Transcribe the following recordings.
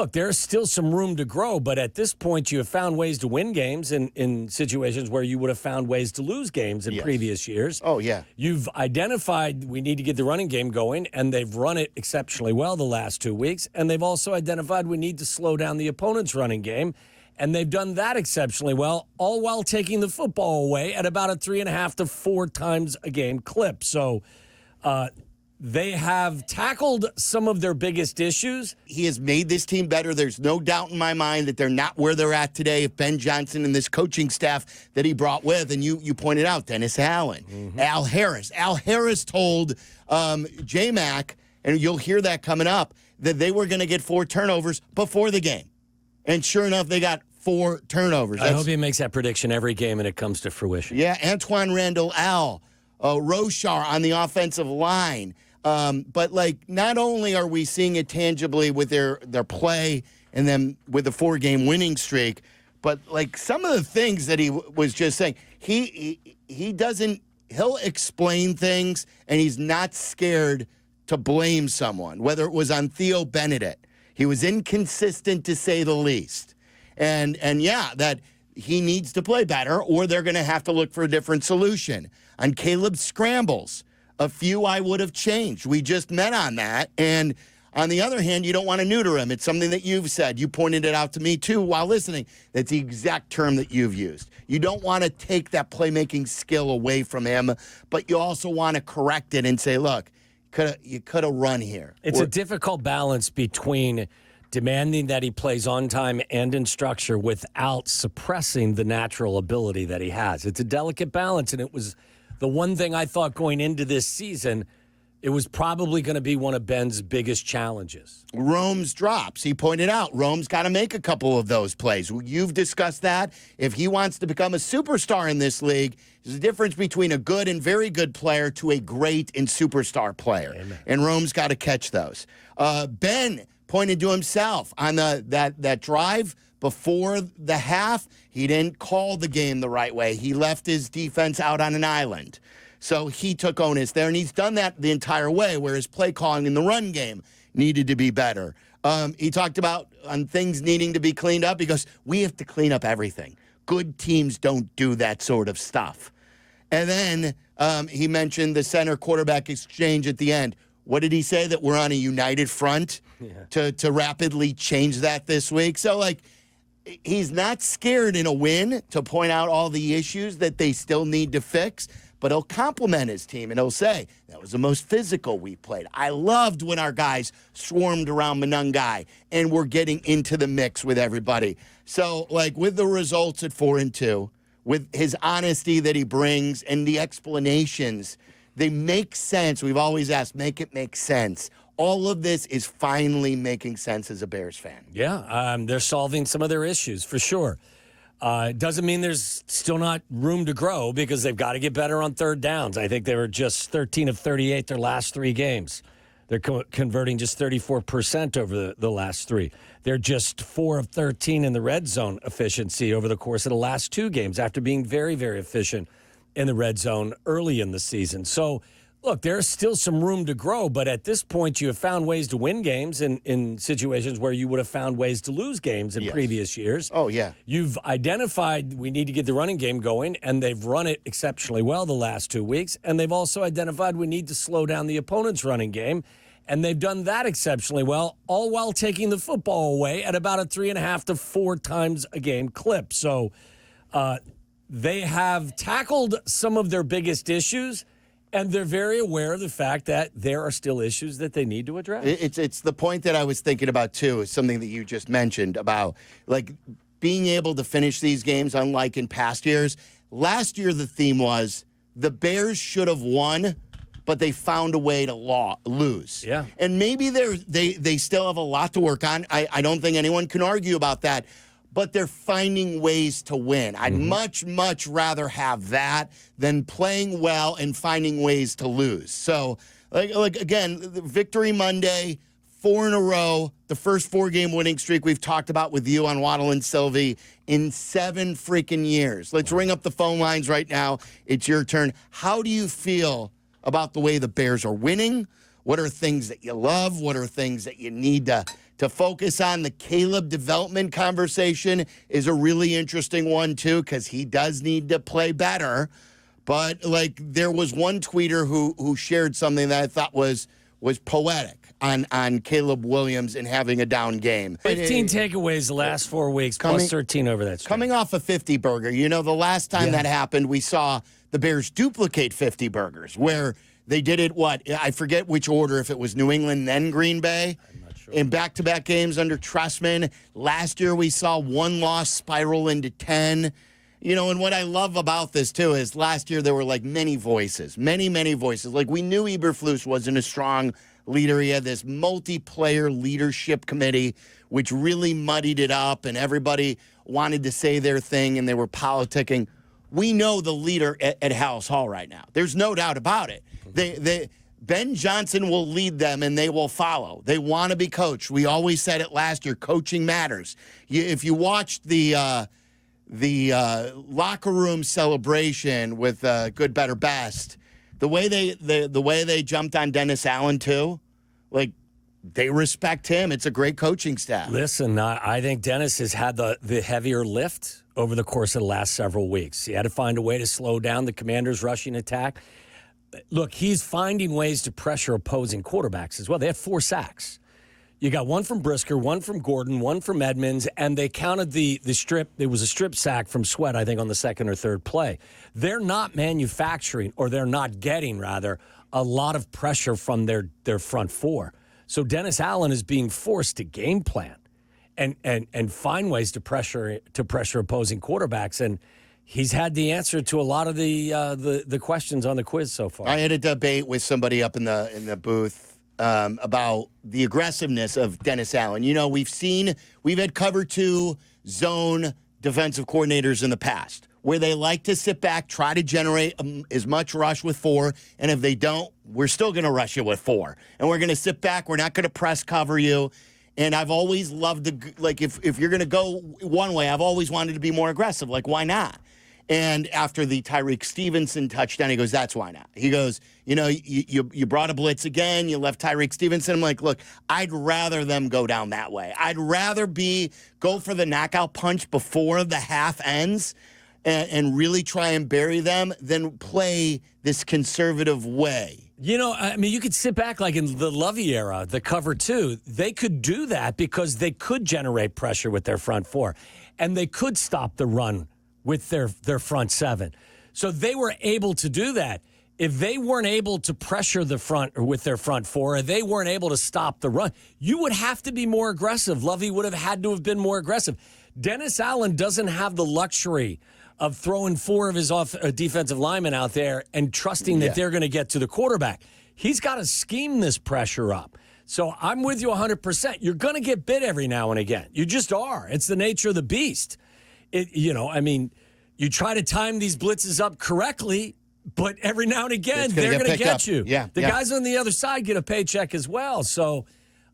look, there's still some room to grow, but at this point, you have found ways to win games in situations where you would have found ways to lose games in previous years. Oh, yeah. You've identified we need to get the running game going, and they've run it exceptionally well the last 2 weeks. And they've also identified we need to slow down the opponent's running game, and they've done that exceptionally well, all while taking the football away at about a 3.5 to 4 times a game clip. So, they have tackled some of their biggest issues. He has made this team better. There's no doubt in my mind that they're not where they're at today if Ben Johnson and this coaching staff that he brought with, and you pointed out, Dennis Allen, Al Harris. Al Harris told J-Mac, and you'll hear that coming up, that they were going to get 4 turnovers before the game. And sure enough, they got 4 turnovers. I hope he makes that prediction every game and it comes to fruition. Yeah, Antoine Randall, Roshar on the offensive line. But, not only are we seeing it tangibly with their play and then with the 4-game winning streak, but, some of the things that he was just saying, he doesn't – he'll explain things, and he's not scared to blame someone, whether it was on Theo Benedict. He was inconsistent, to say the least. And yeah, that he needs to play better, or they're going to have to look for a different solution. On Caleb's scrambles, a few I would have changed. We just met on that. And on the other hand, you don't want to neuter him. It's something that you've said. You pointed it out to me, too, while listening. That's the exact term that you've used. You don't want to take that playmaking skill away from him, but you also want to correct it and say, look, you could have run here. It's a difficult balance between demanding that he plays on time and in structure without suppressing the natural ability that he has. It's a delicate balance, and it was the one thing I thought going into this season, it was probably going to be one of Ben's biggest challenges. Rome's drops. He pointed out Rome's got to make a couple of those plays. You've discussed that. If he wants to become a superstar in this league, there's a difference between a good and very good player to a great and superstar player. Amen. And Rome's got to catch those. Ben pointed to himself on that drive before the half. He didn't call the game the right way. He left his defense out on an island. So he took onus there, and he's done that the entire way, where his play calling in the run game needed to be better. He talked about on things needing to be cleaned up. He goes, we have to clean up everything. Good teams don't do that sort of stuff. And then he mentioned the center-quarterback exchange at the end. What did he say? That we're on a united front to rapidly change that this week? So, he's not scared in a win to point out all the issues that they still need to fix, but he'll compliment his team, and he'll say, that was the most physical we played. I loved when our guys swarmed around Monangai and we're getting into the mix with everybody. So, with the results at 4-2, with his honesty that he brings and the explanations, they make sense. We've always asked, make it make sense. All of this is finally making sense as a Bears fan. Yeah, they're solving some of their issues, for sure. It doesn't mean there's still not room to grow, because they've got to get better on third downs. I think they were just 13 of 38 their last 3 games. They're converting just 34% over the last 3. They're just 4 of 13 in the red zone efficiency over the course of the last 2 games, after being very, very efficient in the red zone early in the season. So, look, there's still some room to grow, but at this point, you have found ways to win games in situations where you would have found ways to lose games in previous years. Oh, yeah. You've identified we need to get the running game going, and they've run it exceptionally well the last 2 weeks. And they've also identified we need to slow down the opponent's running game, and they've done that exceptionally well, all while taking the football away at about a 3.5 to 4 times a game clip. So they have tackled some of their biggest issues, and they're very aware of the fact that there are still issues that they need to address. It's the point that I was thinking about, too, is something that you just mentioned about, being able to finish these games, unlike in past years. Last year, the theme was the Bears should have won, but they found a way to lose. Yeah. And maybe they still have a lot to work on. I don't think anyone can argue about that. But they're finding ways to win. I'd much, much rather have that than playing well and finding ways to lose. So, again, victory Monday, 4 in a row, the first 4-game winning streak we've talked about with you on Waddle and Silvy in 7 freaking years. Let's ring up the phone lines right now. It's your turn. How do you feel about the way the Bears are winning? What are things that you love? What are things that you need to To focus on the Caleb development conversation is a really interesting one, too, because he does need to play better. But, like, there was one tweeter who shared something that I thought was poetic on Caleb Williams and having a down game. 15 takeaways the last 4 weeks, plus 13 over that stretch. Coming off a 50 burger, you know, the last time that happened, we saw the Bears duplicate 50 burgers, where they did it, I forget which order, if it was New England, then Green Bay. In back-to-back games under Trustman. Last year we saw one loss spiral into 10. You know, and what I love about this, too, is last year there were, like, many voices. Many voices. Like, we knew Eberflus wasn't a strong leader. He had this multiplayer leadership committee, which really muddied it up, and everybody wanted to say their thing, and they were politicking. We know the leader at House Hall right now. There's no doubt about it. Ben Johnson will lead them, and they will follow. They want to be coached. We always said it last year, coaching matters. If you watched the locker room celebration with Good, Better, Best, the way they jumped on Dennis Allen, too, like, they respect him. It's a great coaching staff. Listen, I think Dennis has had the heavier lift over the course of the last several weeks. He had to find a way to slow down the Commanders' rushing attack. Look, he's finding ways to pressure opposing quarterbacks as well. They had 4 sacks. You got one from Brisker, one from Gordon, one from Edmonds, and they counted the strip. There was a strip sack from Sweat, I think, on the second or third play. They're not manufacturing, or they're not getting, rather, a lot of pressure from their front four. So Dennis Allen is being forced to game plan and find ways to pressure opposing quarterbacks. And he's had the answer to a lot of the questions on the quiz so far. I had a debate with somebody up in the booth about the aggressiveness of Dennis Allen. You know, we've had cover 2 zone defensive coordinators in the past where they like to sit back, try to generate as much rush with 4, and if they don't, we're still going to rush you with 4. And we're going to sit back. We're not going to press cover you. And I've always loved if you're going to go one way, I've always wanted to be more aggressive. Like, why not? And after the Tyreek Stevenson touchdown, he goes, that's why not. He goes, you know, you brought a blitz again. You left Tyreek Stevenson. I'm like, look, I'd rather them go down that way. I'd rather go for the knockout punch before the half ends and really try and bury them than play this conservative way. You know, I mean, you could sit back like in the Lovey era, the cover 2. They could do that because they could generate pressure with their front 4, and they could stop the run with their front 7. So they were able to do that. If they weren't able to pressure the front or with their front 4, or they weren't able to stop the run, you would have to be more aggressive. Lovey would have had to have been more aggressive. Dennis Allen doesn't have the luxury of throwing 4 of his defensive linemen out there and trusting that they're going to get to the quarterback. He's got to scheme this pressure up. So I'm with you 100%. You're going to get bit every now and again. You just are. It's the nature of the beast. You try to time these blitzes up correctly, but every now and again, they're going to get you. Yeah, the guys on the other side get a paycheck as well. So,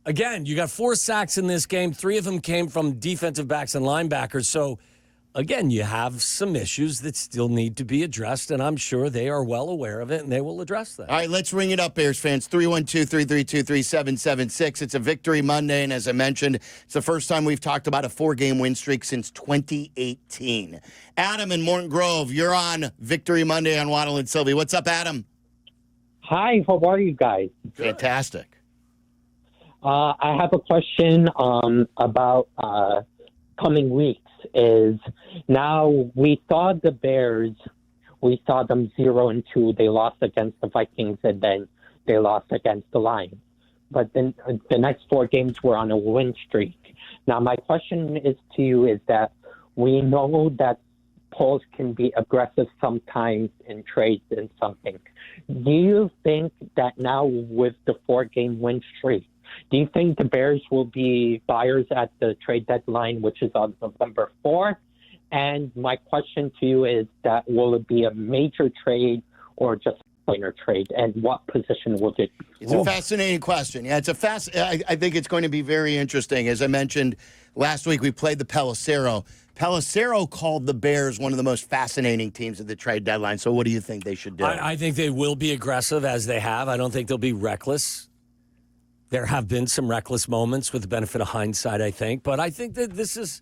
again, you got 4 sacks in this game. 3 of them came from defensive backs and linebackers. So, again, you have some issues that still need to be addressed, and I'm sure they are well aware of it, and they will address that. All right, let's ring it up, Bears fans. 312-332-3776. It's a Victory Monday, and as I mentioned, it's the first time we've talked about a 4-game win streak since 2018. Adam in Morton Grove, you're on Victory Monday on Waddle and Silvy. What's up, Adam? Hi, how are you guys? Fantastic. I have a question about coming weeks. Is now we saw the Bears, we saw them 0-2. They lost against the Vikings, and then they lost against the Lions. But then the next 4 games were on a win streak. Now, my question is to you is that we know that polls can be aggressive sometimes in trades and something. Do you think that now with the 4-game win streak, do you think the Bears will be buyers at the trade deadline, which is on November 4th? And my question to you is that will it be a major trade or just a minor trade? And what position will it be? It's a fascinating question. Yeah, I think it's going to be very interesting. As I mentioned last week, we played the Pelissero. Pelissero called the Bears one of the most fascinating teams at the trade deadline. So what do you think they should do? I think they will be aggressive, as they have. I don't think they'll be reckless. There have been some reckless moments with the benefit of hindsight, I think. But I think that this is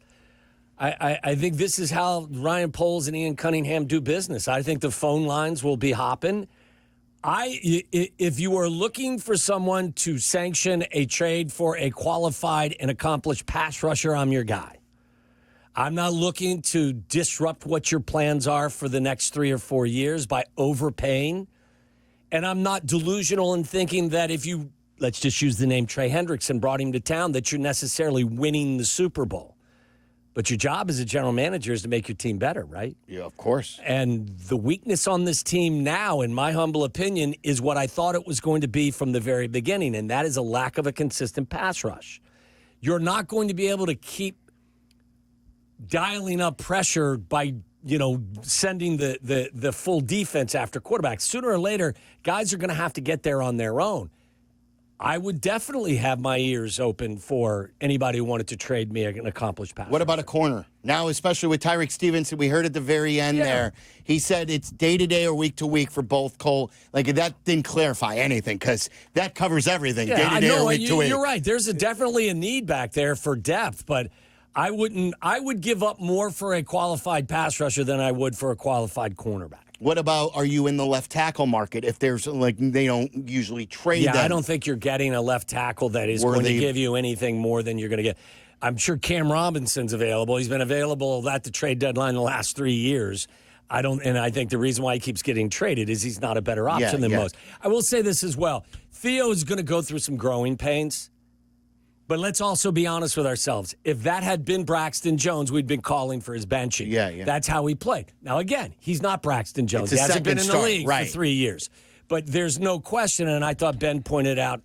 I think this is how Ryan Poles and Ian Cunningham do business. I think the phone lines will be hopping. If you are looking for someone to sanction a trade for a qualified and accomplished pass rusher, I'm your guy. I'm not looking to disrupt what your plans are for the next 3 or 4 years by overpaying. And I'm not delusional in thinking that if you, let's just use the name Trey Hendrickson, brought him to town, that you're necessarily winning the Super Bowl. But your job as a general manager is to make your team better, right? Yeah, of course. And the weakness on this team now, in my humble opinion, is what I thought it was going to be from the very beginning, and that is a lack of a consistent pass rush. You're not going to be able to keep dialing up pressure by, sending the full defense after quarterbacks. Sooner or later, guys are going to have to get there on their own. I would definitely have my ears open for anybody who wanted to trade me an accomplished passer. What about a corner? Now, especially with Tyreek Stevenson, we heard at the very end there, he said it's day-to-day or week-to-week for both Cole. Like, that didn't clarify anything because that covers everything, day-to-day or week-to-week. You're right. There's definitely a need back there for depth, but I would give up more for a qualified pass rusher than I would for a qualified cornerback. What about, are you in the left tackle market? If there's, they don't usually trade them. I don't think you're getting a left tackle that is going to give you anything more than you're going to get. I'm sure Cam Robinson's available. He's been available at the trade deadline the last 3 years. I think the reason why he keeps getting traded is he's not a better option than most. I will say this as well. Theo is going to go through some growing pains. But let's also be honest with ourselves. If that had been Braxton Jones, we'd been calling for his benching. Yeah. That's how he played. Now, again, he's not Braxton Jones. He hasn't been in the league for 3 years. But there's no question, and I thought Ben pointed out,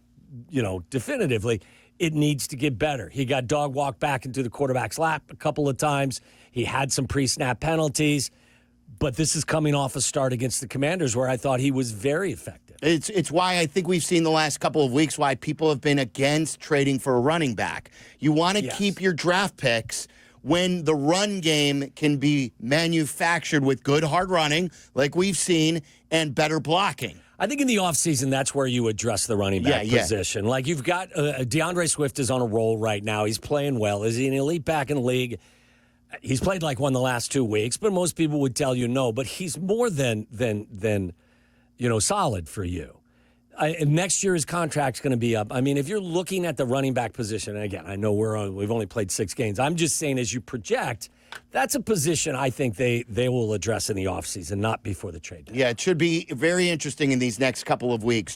definitively, it needs to get better. He got dog walked back into the quarterback's lap a couple of times. He had some pre-snap penalties. But this is coming off a start against the Commanders where I thought he was very effective. It's why I think we've seen the last couple of weeks why people have been against trading for a running back. You want to keep your draft picks when the run game can be manufactured with good hard running, like we've seen, and better blocking. I think in the offseason, that's where you address the running back position. Like you've got DeAndre Swift is on a roll right now. He's playing well. Is he an elite back in the league? He's played like one the last 2 weeks, but most people would tell you no. But he's more than solid for you. Next year, his contract's going to be up. I mean, if you're looking at the running back position, and again, I know we've only played 6 games. I'm just saying, as you project, that's a position I think they will address in the offseason, not before the trade deadline. Yeah, it should be very interesting in these next couple of weeks.